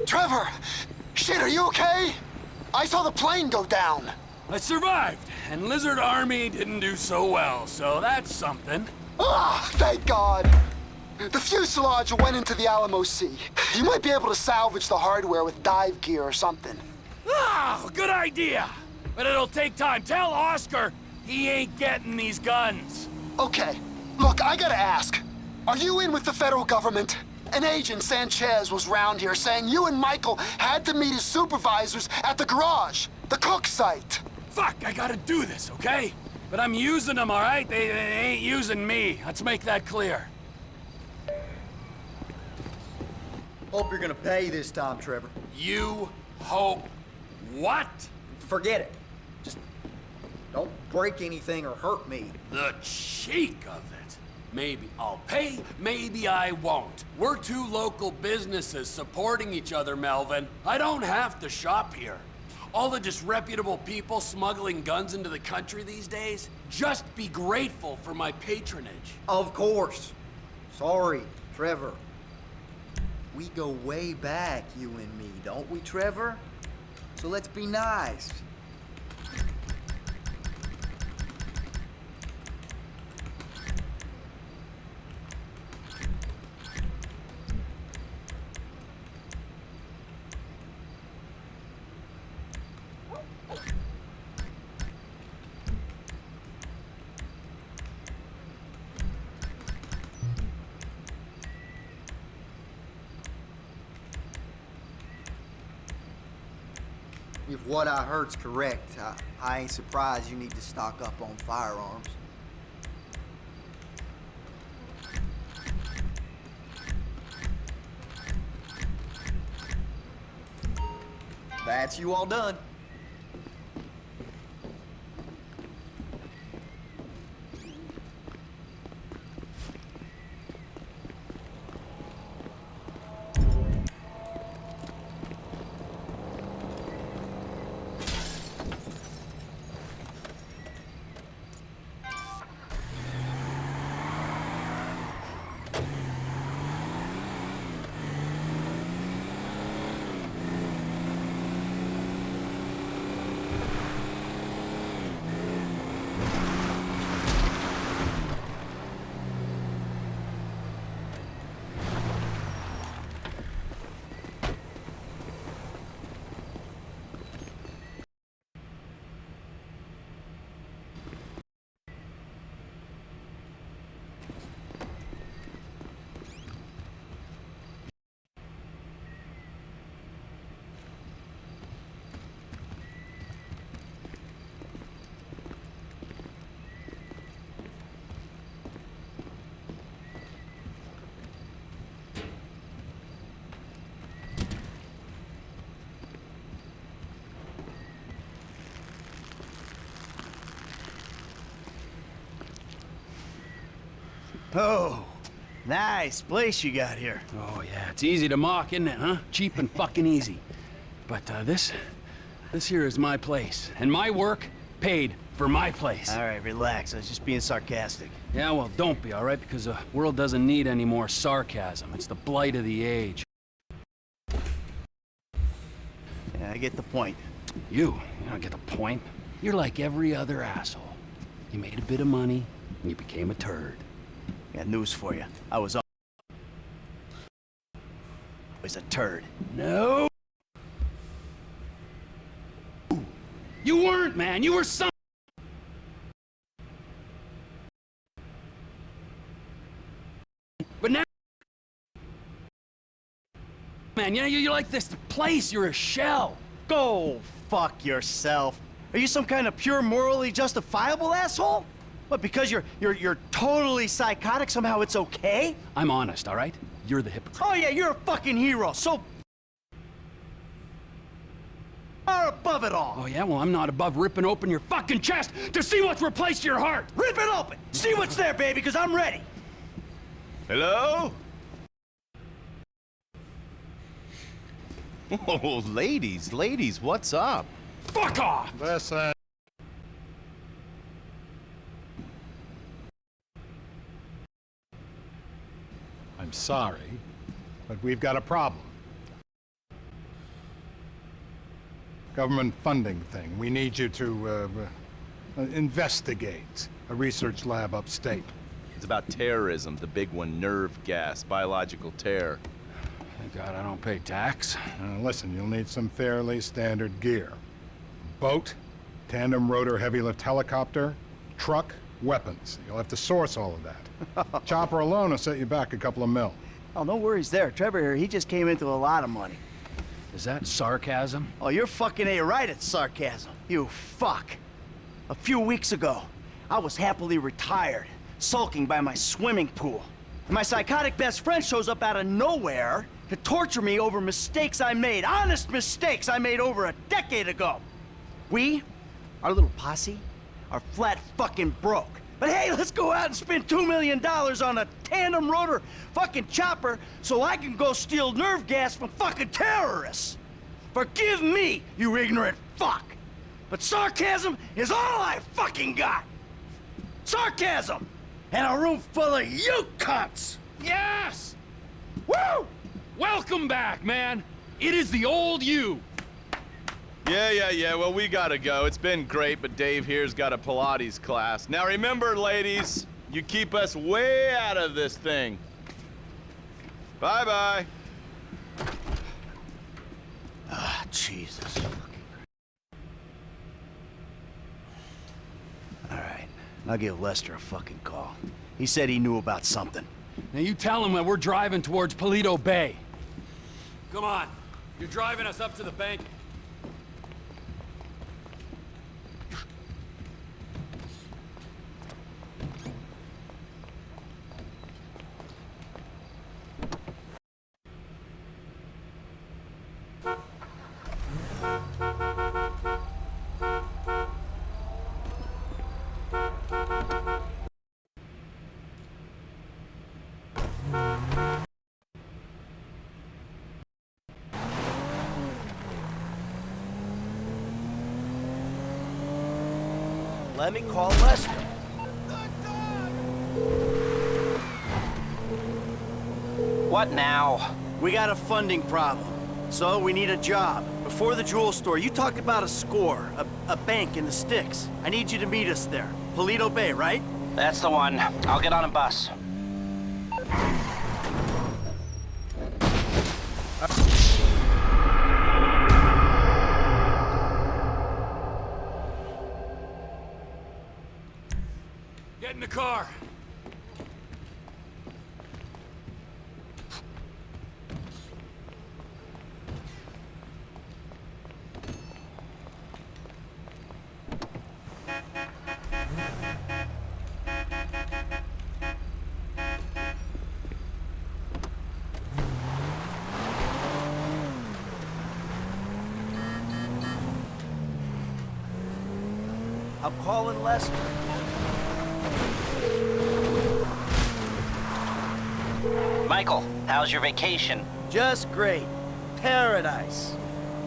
Trevor! Shit, are you okay? I saw the plane go down. I survived, and Lizard Army didn't do so well, so that's something. Ah, thank God. The fuselage went into the Alamo Sea. You might be able to salvage the hardware with dive gear or something. Ah, good idea. But it'll take time. Tell Oscar he ain't getting these guns. Okay, look, I gotta ask. Are you in with the federal government? An agent, Sanchez, was round here saying you and Michael had to meet his supervisors at the garage, the cook site. Fuck, I gotta do this, okay? But I'm using them, all right? They ain't using me. Let's make that clear. Hope you're gonna pay this time, Trevor. You hope what? Forget it. Just don't break anything or hurt me. The cheek of it. Maybe I'll pay, maybe I won't. We're two local businesses supporting each other, Melvin. I don't have to shop here. All the disreputable people smuggling guns into the country these days, just be grateful for my patronage. Of course. Sorry, Trevor. We go way back, you and me, don't we, Trevor? So let's be nice. If what I heard's correct, I ain't surprised you need to stock up on firearms. That's you all done. Oh, nice place you got here. Oh yeah, it's easy to mock, isn't it, huh? Cheap and fucking easy. But this here is my place. And my work paid for my place. All right, relax. I was just being sarcastic. Yeah, well, don't be, all right? Because the world doesn't need any more sarcasm. It's the blight of the age. Yeah, I get the point. You don't get the point. You're like every other asshole. You made a bit of money, and you became a turd. Got news for you. I was always a turd. No. You weren't, man. You were some. But now, man, you know, you're like this place. You're a shell. Go fuck yourself. Are you some kind of pure morally justifiable asshole? What, because you're totally psychotic, somehow it's okay? I'm honest, all right? You're the hypocrite. Oh yeah, you're a fucking hero, so far above it all. Oh yeah? Well, I'm not above ripping open your fucking chest to see what's replaced your heart. Rip it open! See what's there, baby, because I'm ready. Hello? Oh, ladies, what's up? Fuck off! Listen. I'm sorry, but we've got a problem. government funding thing. We need you to investigate a research lab upstate. It's about terrorism, the big one, nerve gas, biological terror. Thank God I don't pay tax. Listen, you'll need some fairly standard gear. Boat, tandem rotor heavy lift helicopter, truck, weapons. You'll have to source all of that. Chopper alone will set you back a couple of mil. Oh, no worries there. Trevor here, he just came into a lot of money. Is that sarcasm? Oh, you're fucking right at sarcasm. You fuck. A few weeks ago, I was happily retired, sulking by my swimming pool. And my psychotic best friend shows up out of nowhere to torture me over mistakes I made, honest mistakes I made over a decade ago. We, our little posse, are flat fucking broke. But hey, let's go out and spend $2 million on a tandem rotor fucking chopper so I can go steal nerve gas from fucking terrorists. Forgive me, you ignorant fuck. But sarcasm is all I fucking got. Sarcasm! And a room full of you cunts! Yes! Woo! Welcome back, man! It is the old you! Yeah, well, we gotta go. It's been great, but Dave here's got a Pilates class. Now remember, ladies, you keep us way out of this thing. Bye-bye. Ah, Jesus. All right, I'll give Lester a fucking call. He said he knew about something. Now you tell him that we're driving towards Paleto Bay. Come on. You're driving us up to the bank. Let me call Lester. What now? We got a funding problem, so we need a job. Before the jewel store, you talked about a score, a bank in the sticks. I need you to meet us there. Paleto Bay, right? That's the one. I'll get on a bus. Get in the car. I'm calling Lester. Michael, how's your vacation? Just great. Paradise.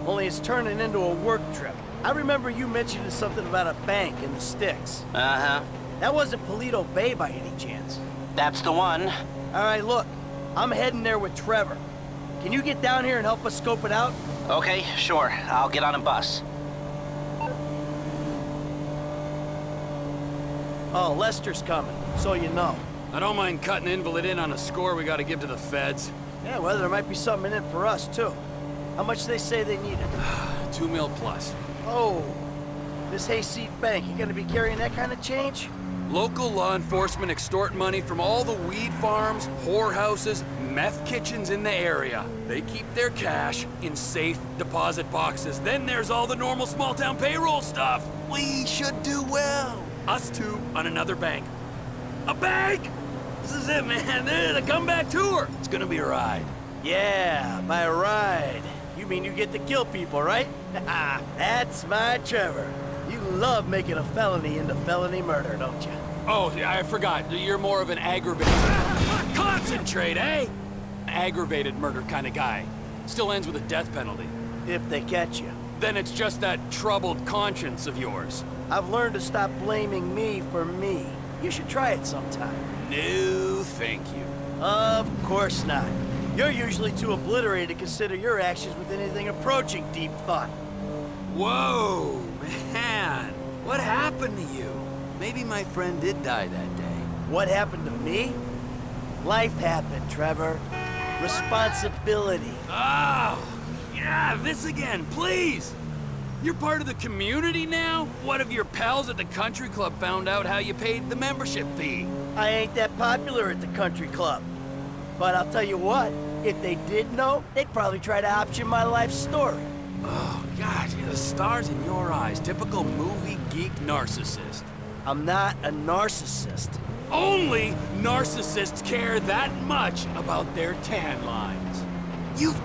Only it's turning into a work trip. I remember you mentioning something about a bank in the sticks. Uh-huh. That wasn't Paleto Bay by any chance. That's the one. All right, look. I'm heading there with Trevor. Can you get down here and help us scope it out? Okay, sure. I'll get on a bus. Oh, Lester's coming, so you know. I don't mind cutting Invalid in on a score we gotta give to the feds. Yeah, well, there might be something in it for us, too. How much they say they needed? 2 mil plus. Oh, this hayseed bank, you gonna be carrying that kind of change? Local law enforcement extort money from all the weed farms, whorehouses, meth kitchens in the area. They keep their cash in safe deposit boxes. Then there's all the normal small-town payroll stuff. We should do well. Us two on another bank. A bank? This is it, man. This is a comeback tour. It's gonna be a ride. Yeah, by ride. You mean you get to kill people, right? That's my Trevor. You love making a felony into felony murder, don't you? Oh, yeah, I forgot. You're more of an aggravated... Concentrate, eh? Aggravated murder kind of guy. Still ends with a death penalty. If they catch you. Then it's just that troubled conscience of yours. I've learned to stop blaming me for me. You should try it sometime. No, thank you. Of course not. You're usually too obliterated to consider your actions with anything approaching deep thought. Whoa, man. What happened to you? Maybe my friend did die that day. What happened to me? Life happened, Trevor. Responsibility. Oh, yeah, this again, please. You're part of the community now? What if your pals at the country club found out how you paid the membership fee? I ain't that popular at the country club. But I'll tell you what, if they did know, they'd probably try to option my life story. Oh, God, the stars in your eyes. Typical movie geek narcissist. I'm not a narcissist. Only narcissists care that much about their tan lines. You've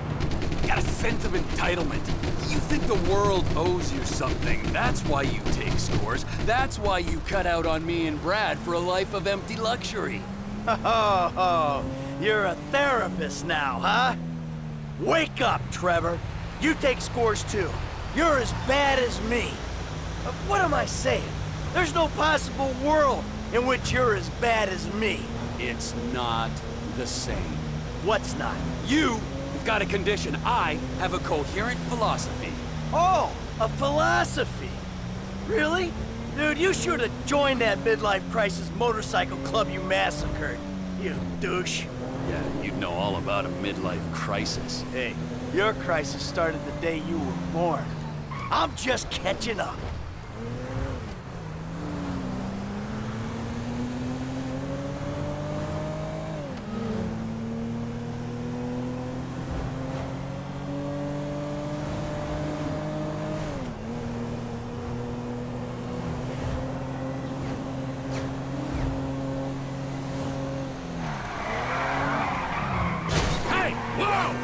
got a sense of entitlement. You think the world owes you something. That's why you take scores. That's why you cut out on me and Brad for a life of empty luxury. Oh, you're a therapist now, huh? Wake up, Trevor. You take scores too. You're as bad as me. What am I saying? There's no possible world in which you're as bad as me. It's not the same. What's not? You've got a condition. I have a coherent philosophy. Oh, a philosophy. Really? Dude, you should have joined that midlife crisis motorcycle club you massacred. You douche. Yeah, you'd know all about a midlife crisis. Hey, your crisis started the day you were born. I'm just catching up. Hey, whoa!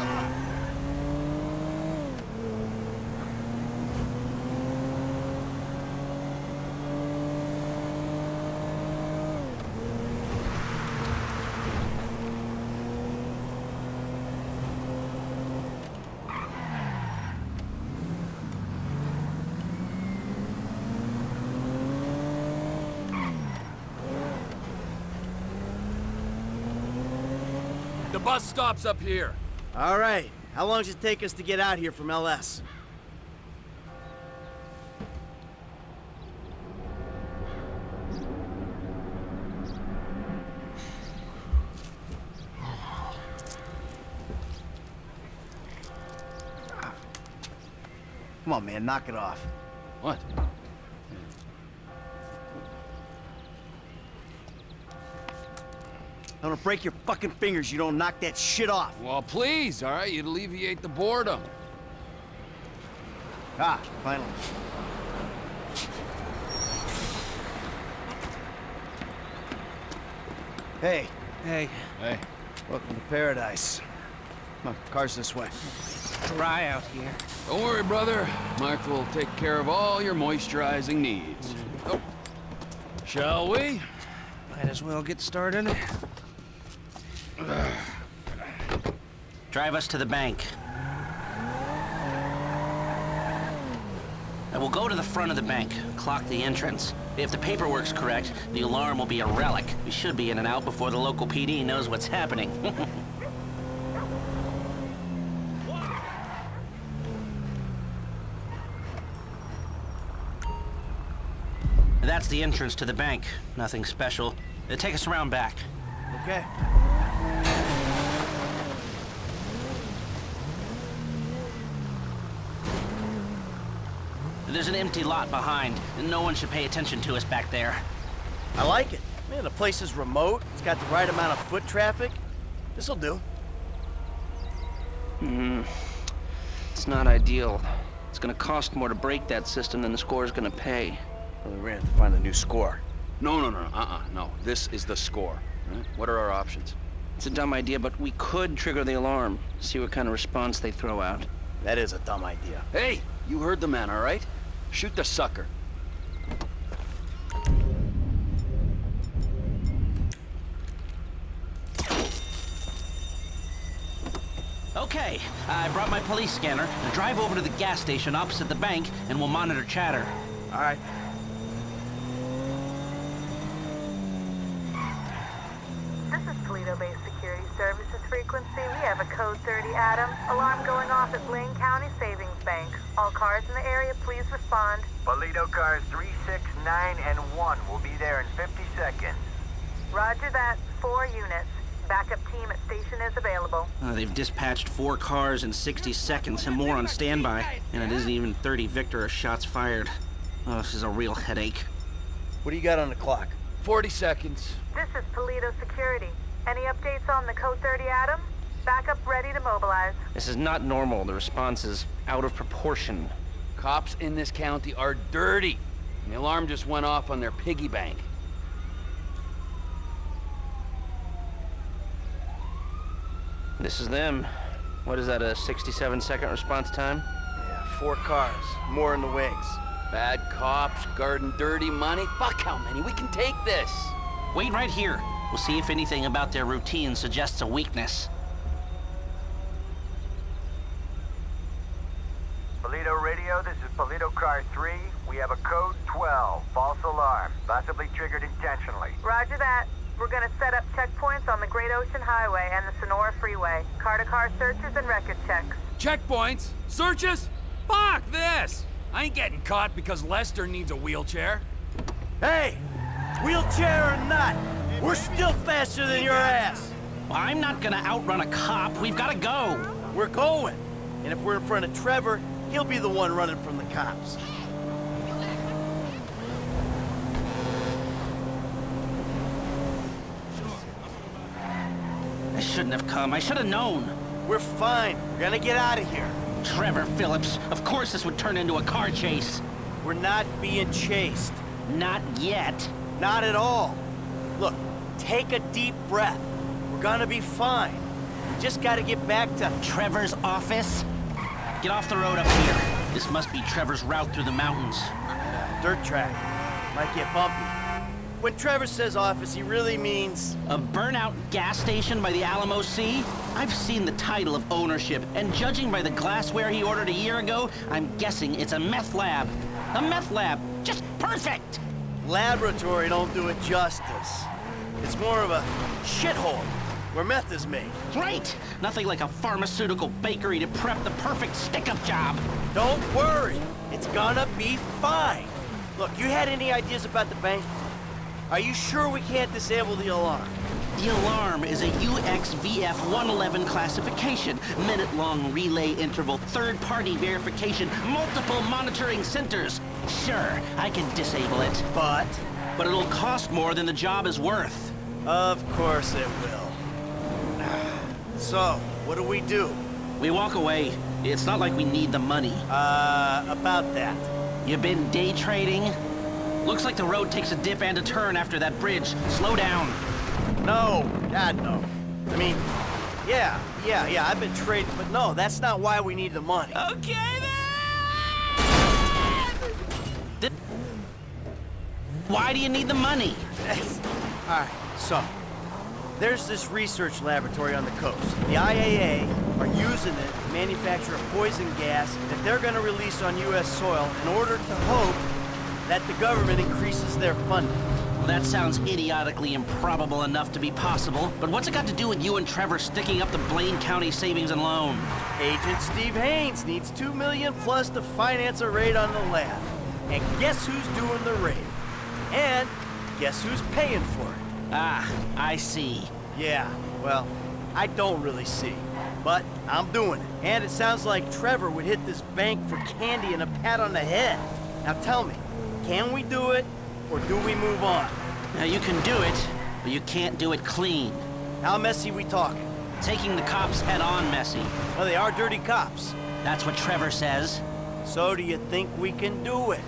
The bus stops up here. All right. How long does it take us to get out here from LS? Come on, man. Knock it off. What? I'm gonna break your fucking fingers. You don't knock that shit off. Well, please, all right? You'd alleviate the boredom. Ah, finally. Hey. Hey, Hey. Welcome to paradise. Come on, car's this way. dry out here. Don't worry, brother. Mike will take care of all your moisturizing needs. Oh. Shall we? Might as well get started. Drive us to the bank. And we'll go to the front of the bank, clock the entrance. If the paperwork's correct, the alarm will be a relic. We should be in and out before the local PD knows what's happening. That's the entrance to the bank. Nothing special. Take us around back. Okay. There's an empty lot behind, and no one should pay attention to us back there. I like it. Man, the place is remote. It's got the right amount of foot traffic. This'll do. It's not ideal. It's gonna cost more to break that system than the score's gonna pay. Well, we're gonna have to find a new score. No. This is the score. Right? What are our options? It's a dumb idea, but we could trigger the alarm, see what kind of response they throw out. That is a dumb idea. Hey, you heard the man, all right? Shoot the sucker. Okay, I brought my police scanner. Now drive over to the gas station opposite the bank, and we'll monitor chatter. All right. This is Paleto-based security services frequency. We have a code 30 Adam. Alarm going off at Blaine County Savings Bank. bank. All cars in the area, please respond. Paleto cars 3, 6, 9, and 1 will be there in 50 seconds. Roger that. 4 units. Backup team at station is available. They've dispatched 4 cars in 60 seconds and more on standby. And it isn't even 30 Victor or shots fired. Oh, this is a real headache. What do you got on the clock? 40 seconds. This is Paleto Security. Any updates on the Code 30 Adam? Backup ready to mobilize. This is not normal. The response is out of proportion. Cops in this county are dirty. And the alarm just went off on their piggy bank. This is them. What is that, a 67-second response time? Yeah, 4 cars. More in the wings. Bad cops, guarding dirty money. Fuck how many? We can take this. Wait right here. We'll see if anything about their routine suggests a weakness. Paleto Radio, this is Paleto car 3. We have a code 12, false alarm, possibly triggered intentionally. Roger that. We're gonna set up checkpoints on the Great Ocean Highway and the Sonora Freeway. Car-to-car searches and record checks. Checkpoints? Searches? Fuck this! I ain't getting caught because Lester needs a wheelchair. Hey! Wheelchair or not, we're still faster than your ass! Well, I'm not gonna outrun a cop. We've gotta go. We're going. And if we're in front of Trevor, he'll be the one running from the cops. I shouldn't have come. I should have known. We're fine. We're gonna get out of here. Trevor Phillips. Of course this would turn into a car chase. We're not being chased. Not yet. Not at all. Look, take a deep breath. We're gonna be fine. We just gotta get back to... Trevor's office? Get off the road up here. This must be Trevor's route through the mountains. Dirt track. Might get bumpy. When Trevor says office, he really means... A burnout gas station by the Alamo Sea? I've seen the title of ownership, and judging by the glassware he ordered a year ago, I'm guessing it's a meth lab. A meth lab. Just perfect! Laboratory don't do it justice. It's more of a shithole where meth is made. Right! Nothing like a pharmaceutical bakery to prep the perfect stick-up job. Don't worry. It's gonna be fine. Look, you had any ideas about the bank? Are you sure we can't disable the alarm? The alarm is a UXVF 111 classification, minute-long relay interval, third-party verification, multiple monitoring centers. Sure, I can disable it. But it'll cost more than the job is worth. Of course it will. So, what do? We walk away. It's not like we need the money. About that. You been day trading? Looks like the road takes a dip and a turn after that bridge. Slow down. No, God, no. I mean, yeah, I've been trading, but no, that's not why we need the money. Okay, then! Why do you need the money? All right, so, there's this research laboratory on the coast. The IAA are using it to manufacture a poison gas that they're gonna release on U.S. soil in order to hope that the government increases their funding. Well, that sounds idiotically improbable enough to be possible, but what's it got to do with you and Trevor sticking up the Blaine County Savings and Loan? Agent Steve Haynes needs $2 million plus to finance a raid on the lab. And guess who's doing the raid? And guess who's paying for it? Ah, I see. Yeah, well, I don't really see. But I'm doing it. And it sounds like Trevor would hit this bank for candy and a pat on the head. Now tell me, can we do it, or do we move on? Now, you can do it, but you can't do it clean. How messy we talking? Taking the cops head-on messy. Well, they are dirty cops. That's what Trevor says. So do you think we can do it?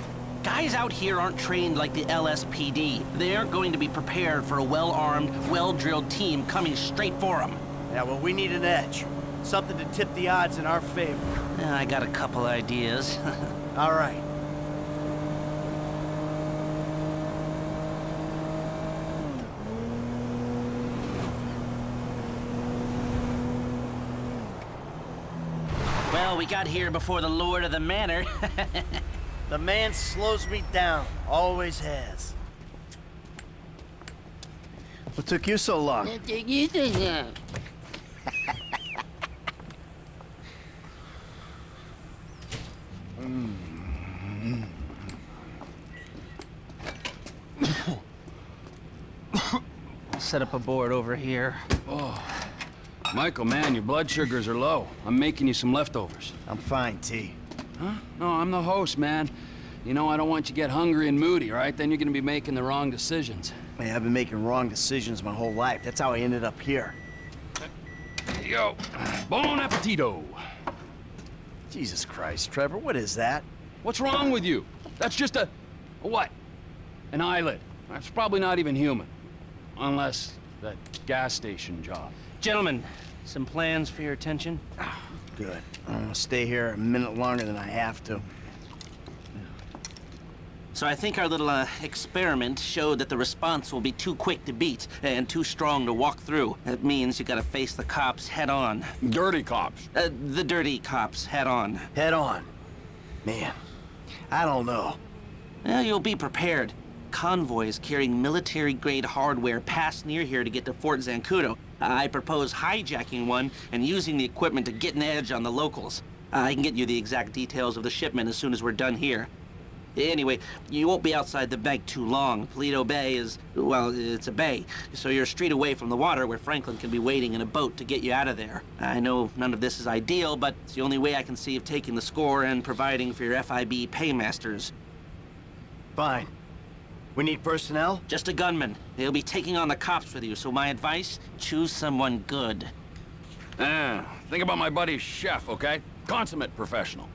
Guys out here aren't trained like the LSPD. They aren't going to be prepared for a well-armed, well-drilled team coming straight for them. Yeah, well, we need an edge. Something to tip the odds in our favor. Yeah, I got a couple ideas. All right. Well, we got here before the lord of the manor. The man slows me down. Always has. What took you so long? set up a board over here. Oh. Michael, man, your blood sugars are low. I'm making you some leftovers. I'm fine, T. Huh? No, I'm the host, man. You know, I don't want you to get hungry and moody, right? Then you're gonna be making the wrong decisions. Man, I've been making wrong decisions my whole life. That's how I ended up here. Here you go. Bon appetito. Jesus Christ, Trevor, what is that? What's wrong with you? That's just a what? An eyelid. That's probably not even human. Unless that gas station job. Gentlemen, some plans for your attention? Good. I'm gonna stay here a minute longer than I have to. So I think our little experiment showed that the response will be too quick to beat and too strong to walk through. That means you gotta face the cops head on. Dirty cops. The dirty cops head on. Head on. Man, I don't know. Well, you'll be prepared. Convoys carrying military-grade hardware pass near here to get to Fort Zancudo. I propose hijacking one and using the equipment to get an edge on the locals. I can get you the exact details of the shipment as soon as we're done here. Anyway, you won't be outside the bank too long. Paleto Bay is, well, it's a bay, so you're a street away from the water where Franklin can be waiting in a boat to get you out of there. I know none of this is ideal, but it's the only way I can see of taking the score and providing for your FIB paymasters. Fine. We need personnel? Just a gunman. They'll be taking on the cops with you, so my advice, choose someone good. Think about my buddy Chef, okay? Consummate professional.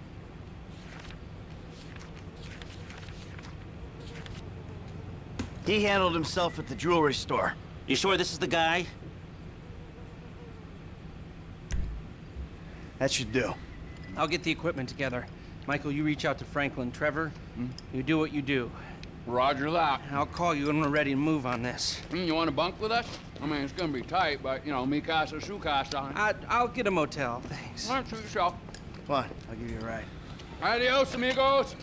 He handled himself at the jewelry store. You sure this is the guy? That should do. I'll get the equipment together. Michael, you reach out to Franklin. Trevor, you do what you do. Roger that. I'll call you when we're ready to move on this. You want to bunk with us? I mean, it's gonna be tight, but, you know, mi casa, su casa. I'll get a motel, thanks. All right, suit yourself. Come on, I'll give you a ride. Adios, amigos.